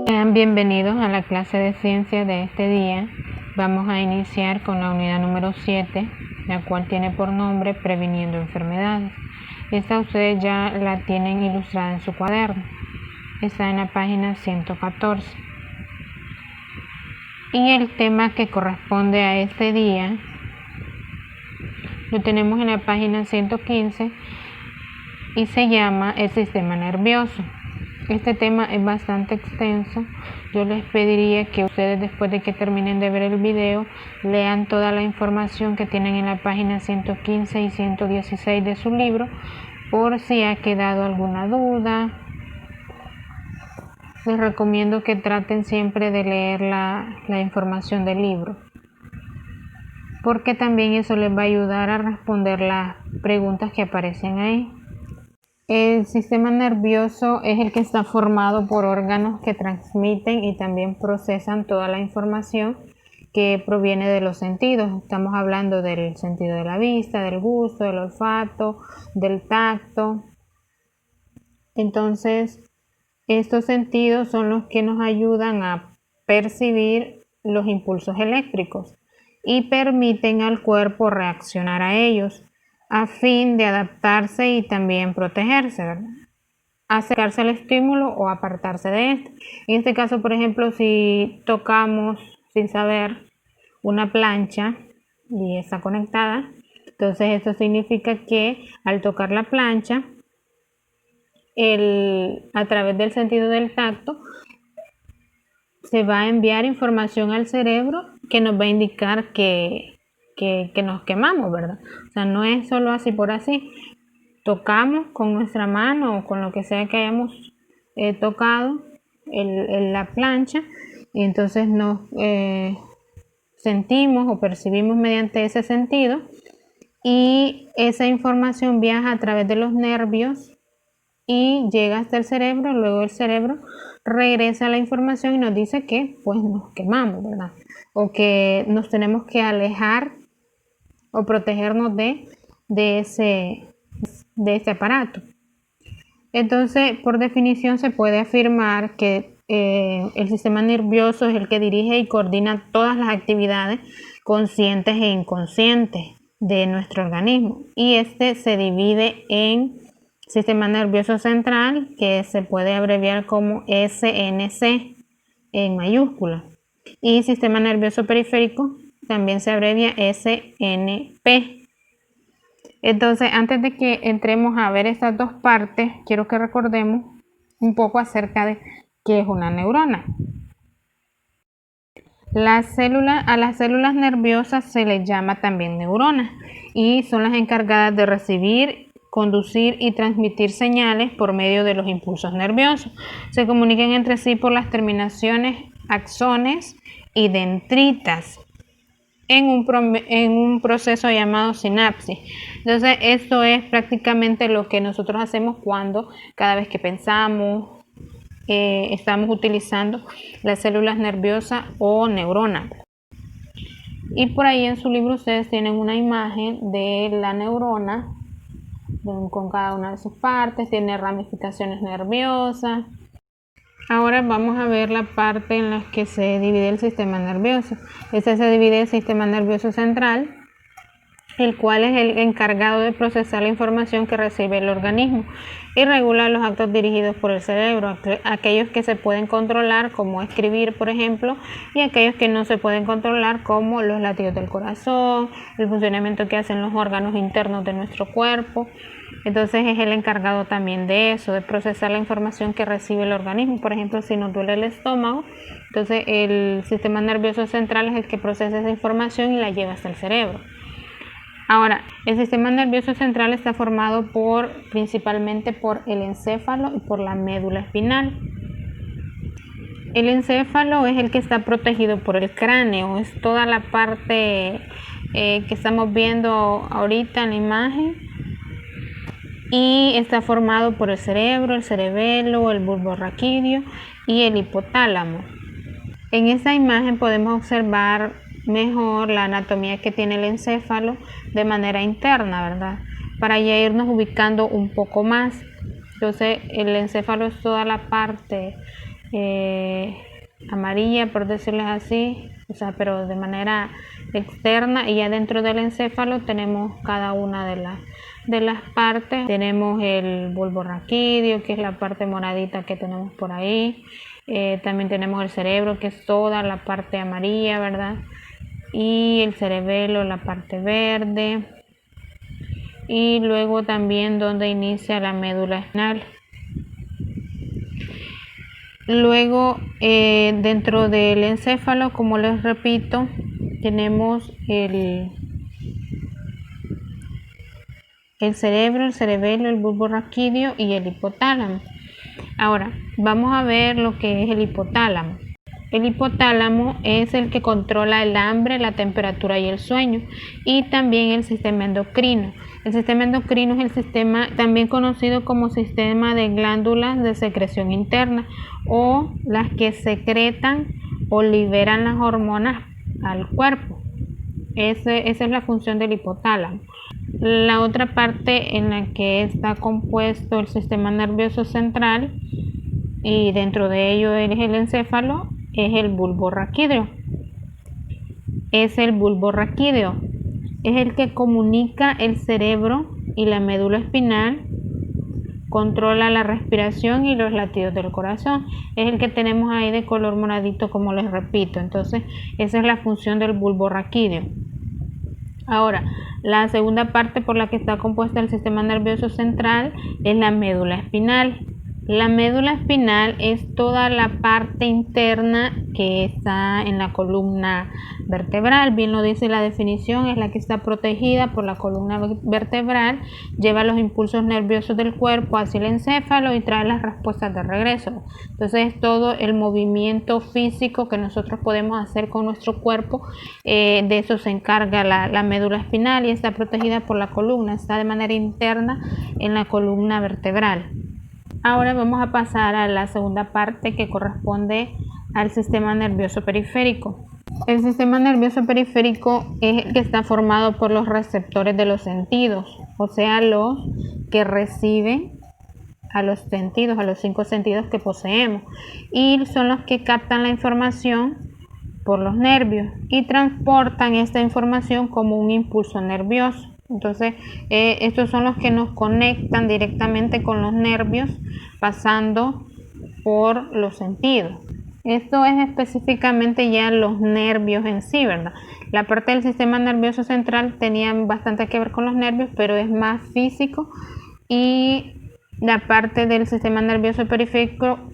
Sean bienvenidos a la clase de ciencia de este día. Vamos a iniciar con la unidad número 7, la cual tiene por nombre Previniendo enfermedades. Esta ustedes ya la tienen ilustrada en su cuaderno. Está en la página 114. Y el tema que corresponde a este día lo tenemos en la página 115 y se llama el sistema nervioso. Este tema es bastante extenso. Yo les pediría que ustedes, después de que terminen de ver el video, lean toda la información que tienen en la página 115 y 116 de su libro, por si ha quedado alguna duda. Les recomiendo que traten siempre de leer la información del libro, porque también eso les va a ayudar a responder las preguntas que aparecen ahí. El sistema nervioso es el que está formado por órganos que transmiten y también procesan toda la información que proviene de los sentidos. Estamos hablando del sentido de la vista, del gusto, del olfato, del tacto. Entonces, estos sentidos son los que nos ayudan a percibir los impulsos eléctricos y permiten al cuerpo reaccionar a ellos a fin de adaptarse y también protegerse, ¿verdad? Acercarse al estímulo o apartarse de este. En este caso, por ejemplo, si tocamos sin saber una plancha y está conectada, entonces esto significa que al tocar la plancha, a través del sentido del tacto, se va a enviar información al cerebro que nos va a indicar que nos quemamos, ¿verdad? O sea, no es solo así por así. Tocamos con nuestra mano o con lo que sea que hayamos tocado la plancha, y entonces nos sentimos o percibimos mediante ese sentido, y esa información viaja a través de los nervios y llega hasta el cerebro. Luego el cerebro regresa la información y nos dice que pues nos quemamos, ¿verdad? O que nos tenemos que alejar o protegernos de este aparato. Entonces, por definición, se puede afirmar que el sistema nervioso es el que dirige y coordina todas las actividades conscientes e inconscientes de nuestro organismo, y este se divide en sistema nervioso central, que se puede abreviar como SNC en mayúscula, y sistema nervioso periférico también se abrevia SNP. Entonces, antes de que entremos a ver estas dos partes, quiero que recordemos un poco acerca de qué es una neurona. A las células nerviosas se les llama también neuronas, y son las encargadas de recibir, conducir y transmitir señales por medio de los impulsos nerviosos. Se comunican entre sí por las terminaciones axones y dendritas en un proceso llamado sinapsis. Entonces, esto es prácticamente lo que nosotros hacemos cada vez que pensamos, estamos utilizando las células nerviosas o neuronas. Y por ahí en su libro ustedes tienen una imagen de la neurona con cada una de sus partes, tiene ramificaciones nerviosas. Ahora vamos a ver la parte en la que se divide el sistema nervioso. Este se divide el sistema nervioso central, el cual es el encargado de procesar la información que recibe el organismo y regula los actos dirigidos por el cerebro, aquellos que se pueden controlar, como escribir, por ejemplo, y aquellos que no se pueden controlar, como los latidos del corazón, el funcionamiento que hacen los órganos internos de nuestro cuerpo. Entonces es el encargado también de eso, de procesar la información que recibe el organismo. Por ejemplo, si nos duele el estómago, entonces el sistema nervioso central es el que procesa esa información y la lleva hasta el cerebro. Ahora, el sistema nervioso central está formado principalmente por el encéfalo y por la médula espinal. El encéfalo es el que está protegido por el cráneo, es toda la parte que estamos viendo ahorita en la imagen, y está formado por el cerebro, el cerebelo, el bulbo raquídeo y el hipotálamo. En esta imagen podemos observar mejor la anatomía que tiene el encéfalo de manera interna, ¿verdad? para ya irnos ubicando un poco más. Entonces el encéfalo es toda la parte amarilla, por decirlo así, o sea, pero de manera externa, y ya dentro del encéfalo tenemos cada una de las partes. Tenemos el bulbo raquídeo, que es la parte moradita que tenemos por ahí. También tenemos el cerebro, que es toda la parte amarilla, ¿verdad? Y el cerebelo, la parte verde. Y luego también donde inicia la médula espinal. Luego dentro del encéfalo, como les repito, tenemos el cerebro, el cerebelo, el bulbo raquídeo y el hipotálamo. Ahora vamos a ver lo que es el hipotálamo. El hipotálamo es el que controla el hambre, la temperatura y el sueño, y también el sistema endocrino. El sistema endocrino es el sistema también conocido como sistema de glándulas de secreción interna, o las que secretan o liberan las hormonas al cuerpo. Esa es la función del hipotálamo. La otra parte en la que está compuesto el sistema nervioso central, y dentro de ello es el encéfalo, es el bulbo raquídeo. Es el que comunica el cerebro y la médula espinal, controla la respiración y los latidos del corazón. Es el que tenemos ahí de color moradito, como les repito. Entonces esa es la función del bulbo raquídeo. Ahora, la segunda parte por la que está compuesta el sistema nervioso central es la médula espinal. La médula espinal es toda la parte interna que está en la columna vertebral. Bien lo dice la definición, es la que está protegida por la columna vertebral, lleva los impulsos nerviosos del cuerpo hacia el encéfalo y trae las respuestas de regreso. Entonces todo el movimiento físico que nosotros podemos hacer con nuestro cuerpo, de eso se encarga la médula espinal, y está protegida por la columna, está de manera interna en la columna vertebral. Ahora vamos a pasar a la segunda parte, que corresponde al sistema nervioso periférico. El sistema nervioso periférico es el que está formado por los receptores de los sentidos, o sea, los que reciben a los sentidos, a los 5 sentidos que poseemos, y son los que captan la información por los nervios y transportan esta información como un impulso nervioso. Entonces estos son los que nos conectan directamente con los nervios, pasando por los sentidos. Esto es específicamente ya los nervios en sí, ¿verdad? La parte del sistema nervioso central tenía bastante que ver con los nervios, pero es más físico, y la parte del sistema nervioso periférico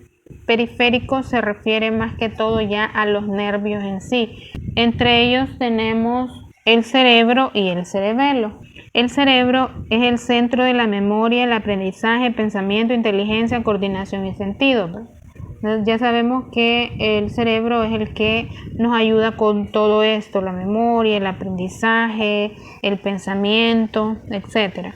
se refiere más que todo ya a los nervios en sí. Entre ellos tenemos el cerebro y el cerebelo. El cerebro es el centro de la memoria, el aprendizaje, pensamiento, inteligencia, coordinación y sentido. Entonces ya sabemos que el cerebro es el que nos ayuda con todo esto, la memoria, el aprendizaje, el pensamiento, etc.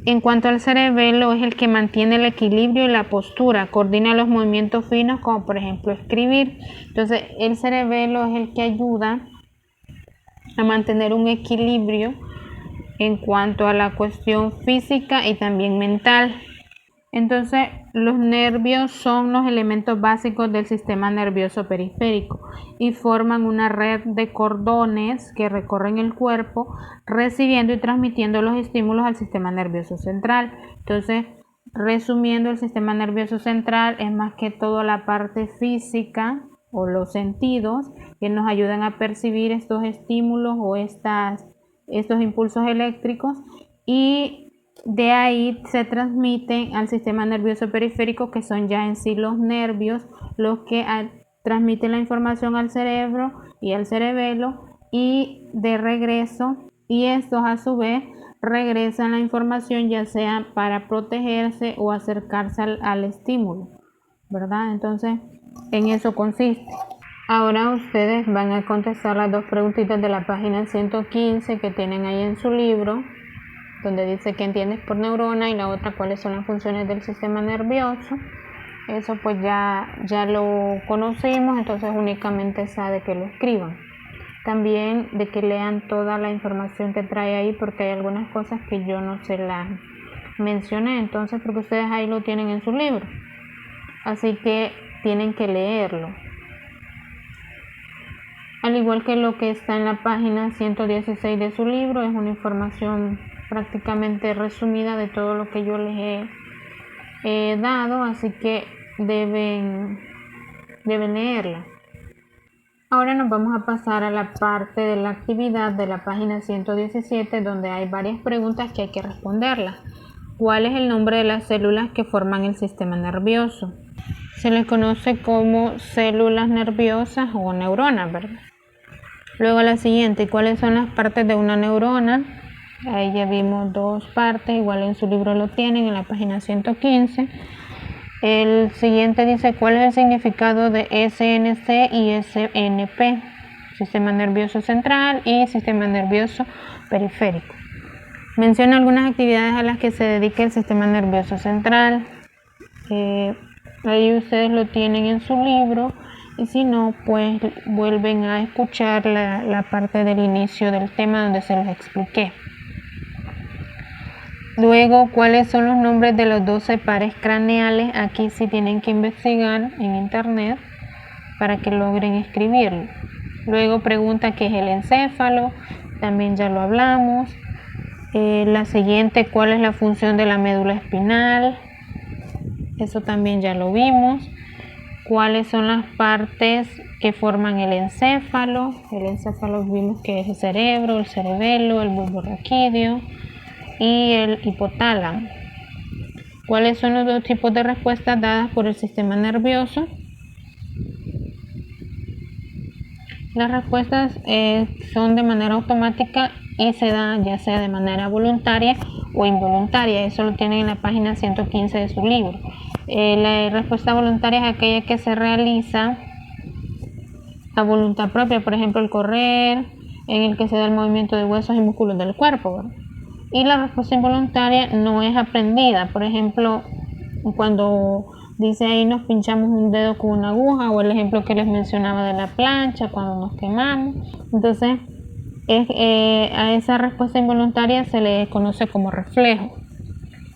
En cuanto al cerebelo, es el que mantiene el equilibrio y la postura, coordina los movimientos finos, como por ejemplo escribir. Entonces el cerebelo es el que ayuda a mantener un equilibrio en cuanto a la cuestión física y también mental. Entonces los nervios son los elementos básicos del sistema nervioso periférico y forman una red de cordones que recorren el cuerpo, recibiendo y transmitiendo los estímulos al sistema nervioso central. Entonces, resumiendo, el sistema nervioso central es más que todo la parte física o los sentidos que nos ayudan a percibir estos estímulos o estos impulsos eléctricos, y de ahí se transmiten al sistema nervioso periférico, que son ya en sí los nervios los que transmiten la información al cerebro y al cerebelo, y de regreso, y estos a su vez regresan la información ya sea para protegerse o acercarse al estímulo, ¿verdad? Entonces en eso consiste. Ahora ustedes van a contestar las dos preguntitas de la página 115 que tienen ahí en su libro, donde dice qué entiendes por neurona, y la otra cuáles son las funciones del sistema nervioso. Eso pues ya lo conocimos, entonces únicamente sabe que lo escriban. También de que lean toda la información que trae ahí, porque hay algunas cosas que yo no se las mencioné, entonces porque ustedes ahí lo tienen en su libro, así que tienen que leerlo. Al igual que lo que está en la página 116 de su libro, es una información prácticamente resumida de todo lo que yo les he dado, así que deben leerla. Ahora nos vamos a pasar a la parte de la actividad de la página 117, donde hay varias preguntas que hay que responderlas. ¿Cuál es el nombre de las células que forman el sistema nervioso? Se les conoce como células nerviosas o neuronas, ¿verdad? Luego la siguiente, ¿cuáles son las partes de una neurona? Ahí ya vimos dos partes, igual en su libro lo tienen, en la página 115. El siguiente dice, ¿cuál es el significado de SNC y SNP? Sistema nervioso central y sistema nervioso periférico. Menciona algunas actividades a las que se dedica el sistema nervioso central. Ahí ustedes lo tienen en su libro, y si no, pues vuelven a escuchar la parte del inicio del tema donde se los expliqué. Luego, ¿cuáles son los nombres de los 12 pares craneales? Aquí sí tienen que investigar en internet para que logren escribirlo. Luego pregunta qué es el encéfalo, también ya lo hablamos. La siguiente, ¿cuál es la función de la médula espinal? Eso también ya lo vimos. ¿Cuáles son las partes que forman el encéfalo? El encéfalo vimos que es el cerebro, el cerebelo, el bulbo raquídeo y el hipotálamo. ¿Cuáles son los dos tipos de respuestas dadas por el sistema nervioso? Las respuestas son de manera automática y se dan ya sea de manera voluntaria o involuntaria. Eso lo tienen en la página 115 de su libro. La respuesta voluntaria es aquella que se realiza a voluntad propia, por ejemplo el correr, en el que se da el movimiento de huesos y músculos del cuerpo, ¿verdad? Y la respuesta involuntaria no es aprendida, por ejemplo cuando dice ahí nos pinchamos un dedo con una aguja, o el ejemplo que les mencionaba de la plancha cuando nos quemamos. Entonces a esa respuesta involuntaria se le conoce como reflejo.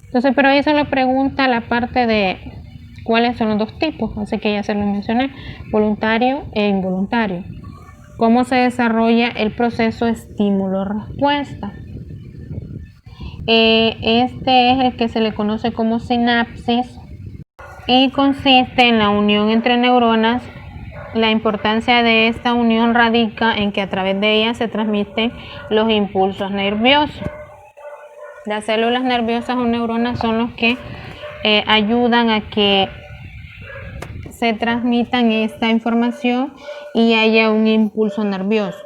Entonces, pero ahí solo pregunta la parte de cuáles son los dos tipos, así que ya se lo mencioné, voluntario e involuntario. ¿Cómo se desarrolla el proceso estímulo-respuesta? Este es el que se le conoce como sinapsis y consiste en la unión entre neuronas. La importancia de esta unión radica en que a través de ella se transmiten los impulsos nerviosos. Las células nerviosas o neuronas son los que ayudan a que se transmitan esta información y haya un impulso nervioso.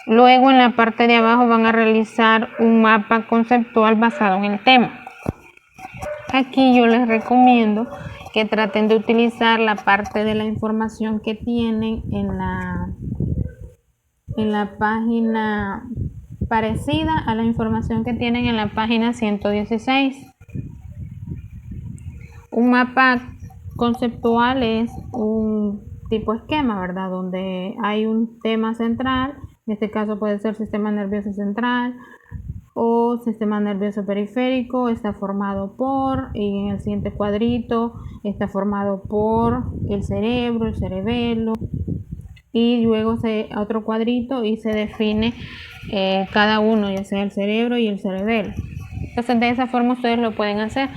Luego en la parte de abajo van a realizar un mapa conceptual basado en el tema. Aquí yo les recomiendo que traten de utilizar la parte de la información que tienen en la página parecida a la información que tienen en la página 116. Un mapa conceptual es un tipo esquema, ¿verdad? Donde hay un tema central, en este caso puede ser sistema nervioso central o sistema nervioso periférico, está formado por, y en el siguiente cuadrito está formado por el cerebro, el cerebelo, y luego otro cuadrito y se define cada uno, ya sea el cerebro y el cerebelo. Entonces de esa forma ustedes lo pueden hacer.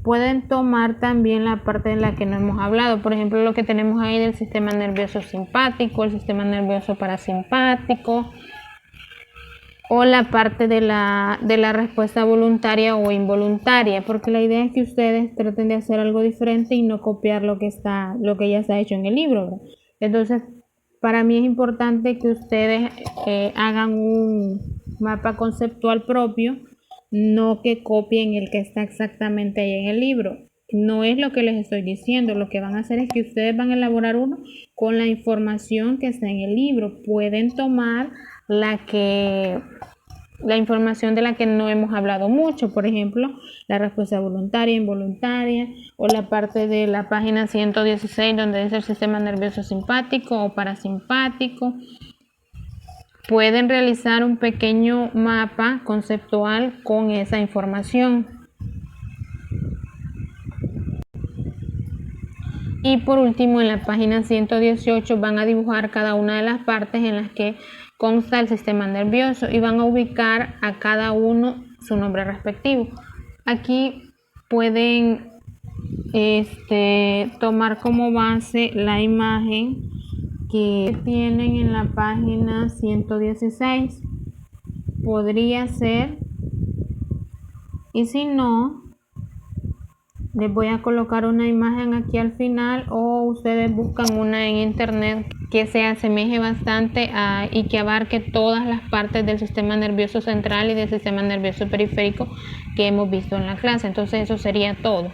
Pueden tomar también la parte en la que no hemos hablado, por ejemplo lo que tenemos ahí del sistema nervioso simpático, el sistema nervioso parasimpático, o la parte de la respuesta voluntaria o involuntaria, porque la idea es que ustedes traten de hacer algo diferente y no copiar lo que ya está hecho en el libro, ¿verdad? Entonces para mí es importante que ustedes hagan un mapa conceptual propio, no que copien el que está exactamente ahí en el libro. No es lo que les estoy diciendo, lo que van a hacer es que ustedes van a elaborar uno con la información que está en el libro. Pueden tomar la información de la que no hemos hablado mucho, por ejemplo, la respuesta voluntaria, involuntaria, o la parte de la página 116 donde dice el sistema nervioso simpático o parasimpático, pueden realizar un pequeño mapa conceptual con esa información. Y por último, en la página 118 van a dibujar cada una de las partes en las que consta el sistema nervioso y van a ubicar a cada uno su nombre respectivo. Aquí pueden tomar como base la imagen que tienen en la página 116. Podría ser, y si no, les voy a colocar una imagen aquí al final, o ustedes buscan una en internet que se asemeje bastante y que abarque todas las partes del sistema nervioso central y del sistema nervioso periférico que hemos visto en la clase. Entonces eso sería todo.